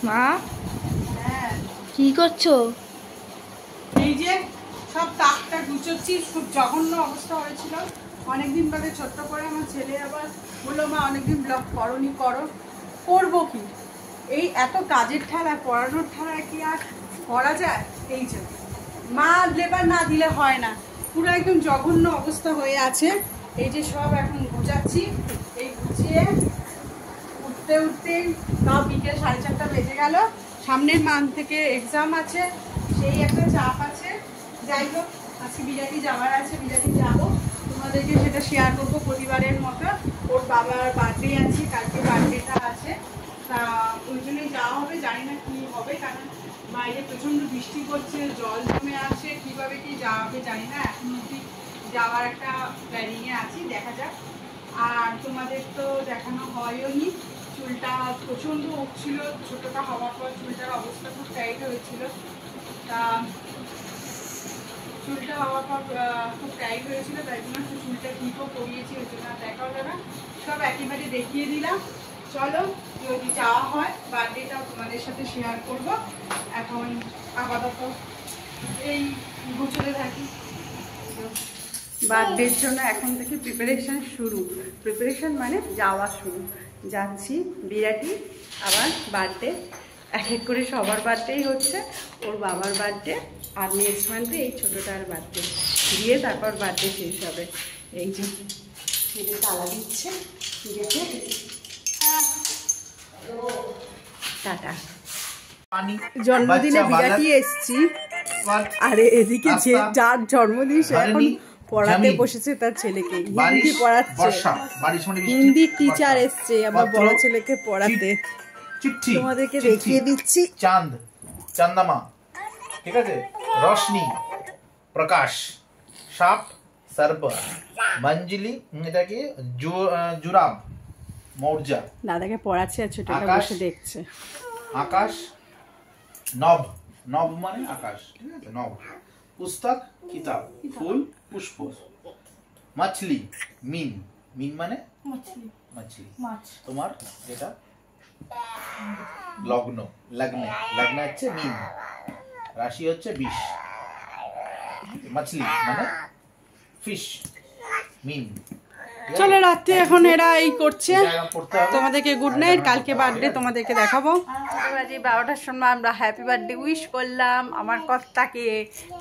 মা কি করছো? এই যে সব তাকটা গুছোচ্ছি, খুব জঘন্য অবস্থা হয়েছিল অনেকদিন বাদে। ছোট্ট করে আমার ছেলে আবার বললো মা অনেকদিন ব্লগ করনি, করবো কি, এই এত কাজের ঠেলা পড়ানোর ঠেলা কি আর করা যায়? এই যে মা লেবার না দিলে হয় না, পুরো একদম জঘন্য অবস্থা হয়ে আছে। এই যে সব এখন গুছাচ্ছি, এই গুছিয়ে উঠতে উঠতেই তাও বিকেল 4:30 বেজে গেল। সামনের মান্থ থেকে এক্সাম আছে, সেই একটা চাপ আছে। যাই হোক, আজকে বিরাটি যাওয়ার আছে, বিরাটি যাবো, তোমাদেরকে সেটা শেয়ার করবো প্রতিবারের মতো। ওর বাবার বার্থডে আছে, কালকে বার্থডেটা আছে, তা ওই জন্যই যাওয়া হবে। জানি না কি হবে, কারণ বাইরে প্রচণ্ড বৃষ্টি পড়ছে, জল জমে আছে, কীভাবে কি যাওয়া হবে জানি না। এখন অব্দি যাওয়ার একটা প্ল্যানিংয়ে আছি, দেখা যাক। আর তোমাদের তো দেখানো হয়নি, চুলটা প্রচণ্ড উঠছিল, ছোটোটা হওয়ার পর চুলটার অবস্থা খুব টাইট হয়েছিল। তা চুলটা হওয়ার পর খুব টাইট হয়েছিল, তাই জন্য একটু চুলটা টিপও করিয়েছি, ওই জন্য দেখাও যাবে। সব একেবারে দেখিয়ে দিলাম। চলো, যদি যাওয়া হয় বার্থডেটাও তোমাদের সাথে শেয়ার করব। এখন আপাতত এই গুছোতে থাকি। বার্থডের জন্য এখন থেকে প্রিপারেশন শুরু, প্রিপারেশন মানে যাওয়া শুরু। যাচ্ছি বিরাটি, আবার বার্থডে এক এক করে সবার বার্থডেই হচ্ছে, ওর বাবার বার্থডে আর নেক্সট মান্থে এই ছোটোটার বার্থডে দিয়ে তারপর বার্থডে শেষ হবে। এই যে ছেলে তালা দিচ্ছে, দেখে টাটা। জন্মদিনে বিরাটি এসছি, আরে এদিকে যে যার জন্মদিন সে এখন পড়াতে বসেছে তার ছেলেকে, হিন্দি পড়াচ্ছে, হিন্দির টিচার এসছে আবার বড় ছেলেকে পড়াতে। তোমাদেরকে দেখিয়ে দিচ্ছি। চাঁদ, চন্দ্রমা, ঠিক আছে, রোশনি, প্রকাশ, সাপ, সর্প, মঞ্জলি, এটাকে জুরাব, মৌর্যা। দাদাকে পড়াচ্ছে আর ছোটটা বসে দেখছে। আকাশ, নব, নব মানে আকাশ, ঠিক আছে, নব। পুস্তক, কিতাব, ফুল, পুষ্প। মাছলি, মিন, মিন মানে মাছলি, তোমার যেটা লগ্ন, লগ্নে, লগ্ন হচ্ছে মিন, রাশি হচ্ছে বিষ, মাছলি মানে ফিশ, মিন। চলো, রাত্রে এখন এরা এই করছে। তোমাদেরকে গুড নাইট, কালকে বার্থডে তোমাদেরকে দেখাবো। 12টার সময় আমরা হ্যাপি বার্থডে উইশ করলাম আমার কর্তাকে।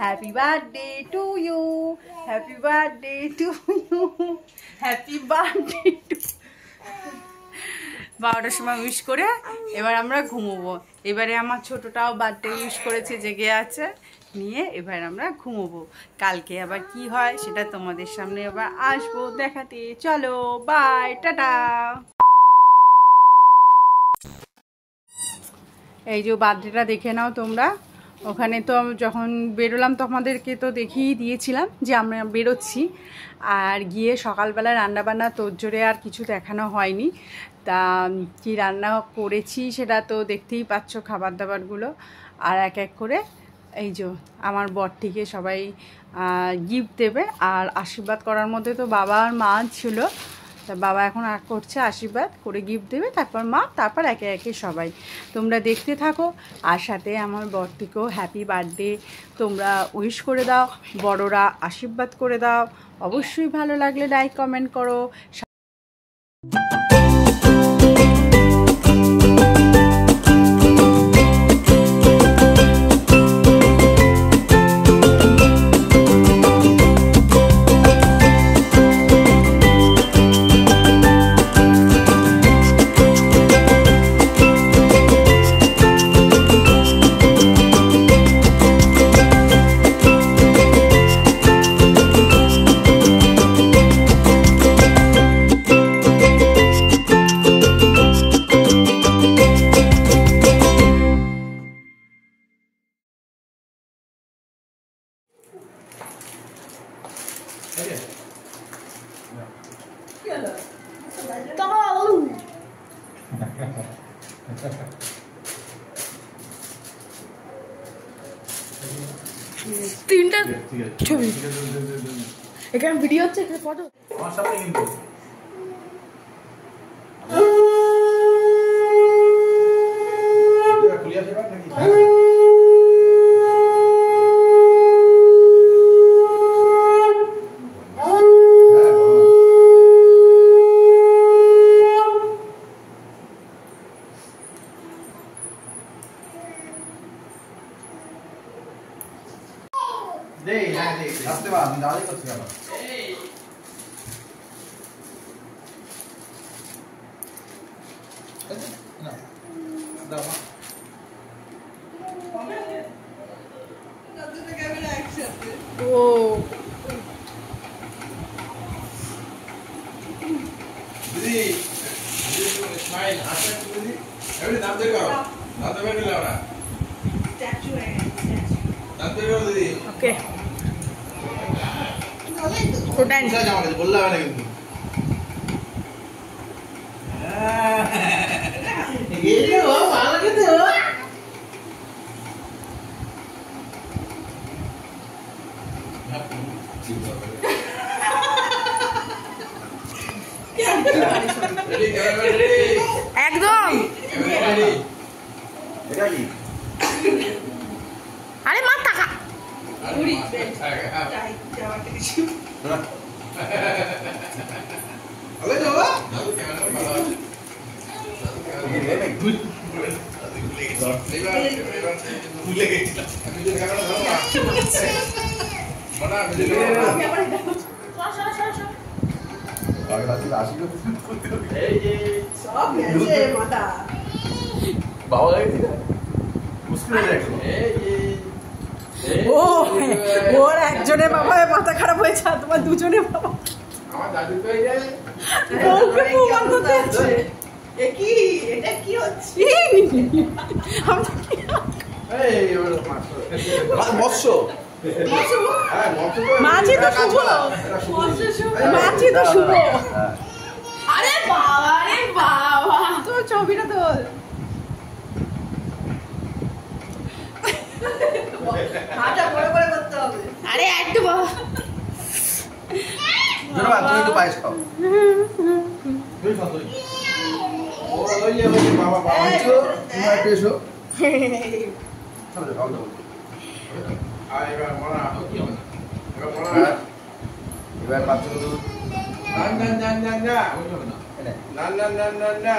Happy birthday to you, happy birthday to you, happy birthday to. 12টার সময় উইশ করে এবার আমরা ঘুমোবো। এবারে আমার ছোটটাও বার্থডে উইশ করেছে, জেগে আছে নিয়ে, এবার আমরা ঘুমোবো। কালকে আবার কি হয় সেটা তোমাদের সামনে আবার আসবো দেখাতে। চলো, বাই, টাটা। এই যে বার্থডেটা দেখে নাও তোমরা। ওখানে তো যখন বেরোলাম তোমাদেরকে তো দেখিয়েই দিয়েছিলাম যে আমরা বেরোচ্ছি, আর গিয়ে সকালবেলা রান্নাবান্না তোড়জোড়ে আর কিছু দেখানো হয়নি। তা কি রান্না করেছি সেটা তো দেখতেই পাচ্ছ, খাবার দাবারগুলো। আর এক এক করে এই যে আমার বরটিকে সবাই গিফট দেবে, আর আশীর্বাদ করার মধ্যে তো বাবা আর মা ছিল, তা বাবা এখন আর করছে আশীর্বাদ করে গিফট দেবে, তারপর মা, তারপর একে একে সবাই। তোমরা দেখতে থাকো, আর সাথে আমার বরটিকেও হ্যাপি বার্থডে তোমরা উইশ করে দাও, বড়রা আশীর্বাদ করে দাও। অবশ্যই ভালো লাগলে লাইক কমেন্ট করো। তিনটা ছবি এখানে ভিডিও হচ্ছে, এখানে ফটো। আমার সামনে কিন্তু দাঁড়িয়ে করছি কেন? না দাও মা। ও দিদি স্মাইল আসেন দিদি এবারে নাম দেখো নাম দেখো গেলে আমরা নাম দেখো দিদি ওকে ওটাই যা জামা কাছে বললা না কিন্তু গেলে ও ভালো লাগে তো একদম এটা কি আরে মা টাকা আলে যাও ভুলে গেছিলাম আমি তো ক্যামেরা ধরো না বড়া আমি আগে রাতে আসি এই যে সব গেছে মাথা বাবা গেছে মুশকিল হয়ে যাচ্ছে এই যে ও ওর একজনের বাবা মাথা খারাপ হয়েছে আর তোমার দুজনের বাবা আমার দাদু কই যায় ওকে প্রমাণ করতে আছে কি এটা কি হচ্ছে এই ওর মৎস্য হ্যাঁ মৎস্য মাঝি তো শুভ মাঝি তো শুভ আরে বাবা তোর ছবিটা তোর হাতটা বড় করে করতে হবে আরে একটু বাবা জোরে বাবা তুমি তো পায়েস খাও তুই খাও তুই ওই যে বাবা বাবা তো তুমি একটু এসো চলো খাও দাও আয় এবার মরা কি হবে এবার মরা এবার বাচ্চা তো না না না না না ওই হবে না না না না না না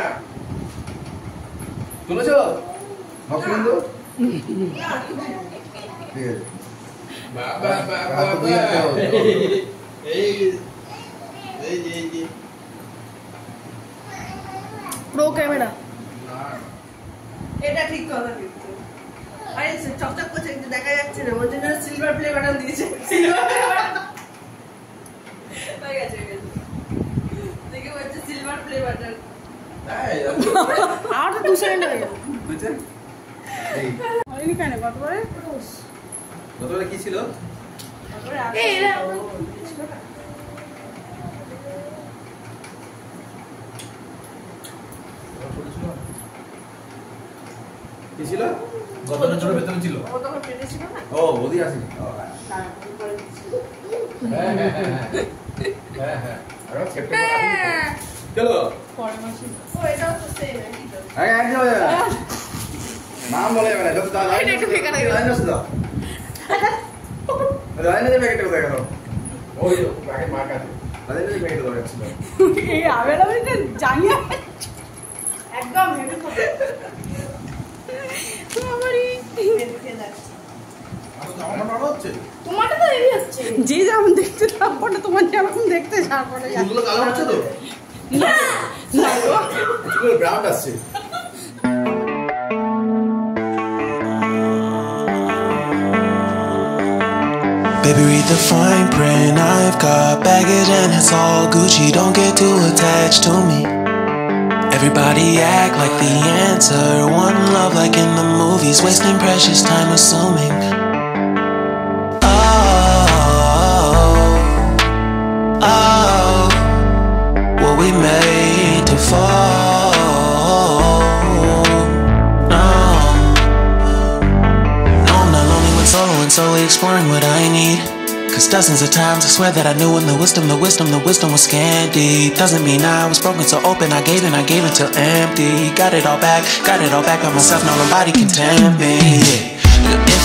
তুলেছো মকসুন্দ ঠিক আছে বাবা বাবা এই এই প্রো ক্যামেরা এটা ঠিক কথা কিন্তু আরে চকচক করছে কিন্তু দেখা যাচ্ছে না ওর জন্য সিলভার প্লে বাটন দিয়েছে সিলভার প্লে বাটন হয়ে গেছে দেখে বলছে সিলভার প্লে বাটন আর তো 2 সেকেন্ড হয়ে গেল হয়নি কেন কতবারে গতবারে কি ছিল এই এরা কি ছিল গতবারে ছোট বেতন ছিল ও তখন পেটে ছিল না ও বদি আসি না উপরে ছিল হ্যাঁ হ্যাঁ আরে সেপ্টেম্বর চলো পরের মাসে ও এটাও তো সেম একই তো আগে আগে যাও নাম বলে মানে যত দাদা এটা একটু বেকার হয়ে গেল। লাইন আছে দাও লাইনে যে প্যাকেটটা কোথায় গেল ওই তো প্যাকেট মার্ক আছে লাইনে যে প্যাকেটটা দরকার ছিল এই আবেলামিতে জানিয়ে একদম হেভি কথা আমারই দেখে যাচ্ছে আমার বাবা হচ্ছে তোমারটা তো এই হচ্ছে যে যেমন দেখতে তারপরে তোমার যেরকম দেখতে তারপরে চুলগুলো কালো হচ্ছে তো না গো। চুলগুলো ব্রাউন আসছে Baby, read the fine print. I've got baggage and it's all Gucci. Don't get too attached to me. Everybody act like the answer. One love like in the movies. Wasting precious time assuming. Oh, were we made to fall? No, I'm not lonely when solo and solely exploring what I need. Cause dozens of times I swear that I knew when the wisdom was scanty. Doesn't mean I was broken so open, I gave until empty. Got it all back by myself, now nobody can tempt me. If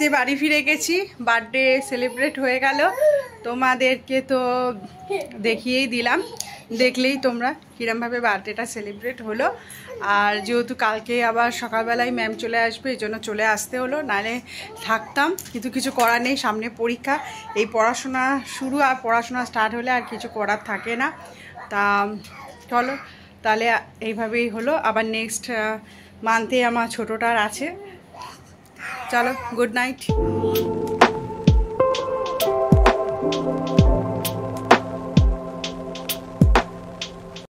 যে বাড়ি ফিরে গেছি, birthday celebrate হয়ে গেল। তোমাদেরকে তো দেখিয়েই দিলাম, দেখলেই তোমরা কীরমভাবে বার্থডেটা সেলিব্রেট হলো। আর যেহেতু কালকে আবার সকালবেলায় ম্যাম চলে আসবে, এই জন্য চলে আসতে হলো, নাহলে থাকতাম, কিন্তু কিছু করার নেই, সামনে পরীক্ষা। এই পড়াশোনা শুরু, আর পড়াশোনা স্টার্ট হলে আর কিছু করার থাকে না। তা চলো তাহলে এইভাবেই হলো। আবার নেক্সট মান্থে আমার ছোটোটার আছে। চলো, গুড নাইট।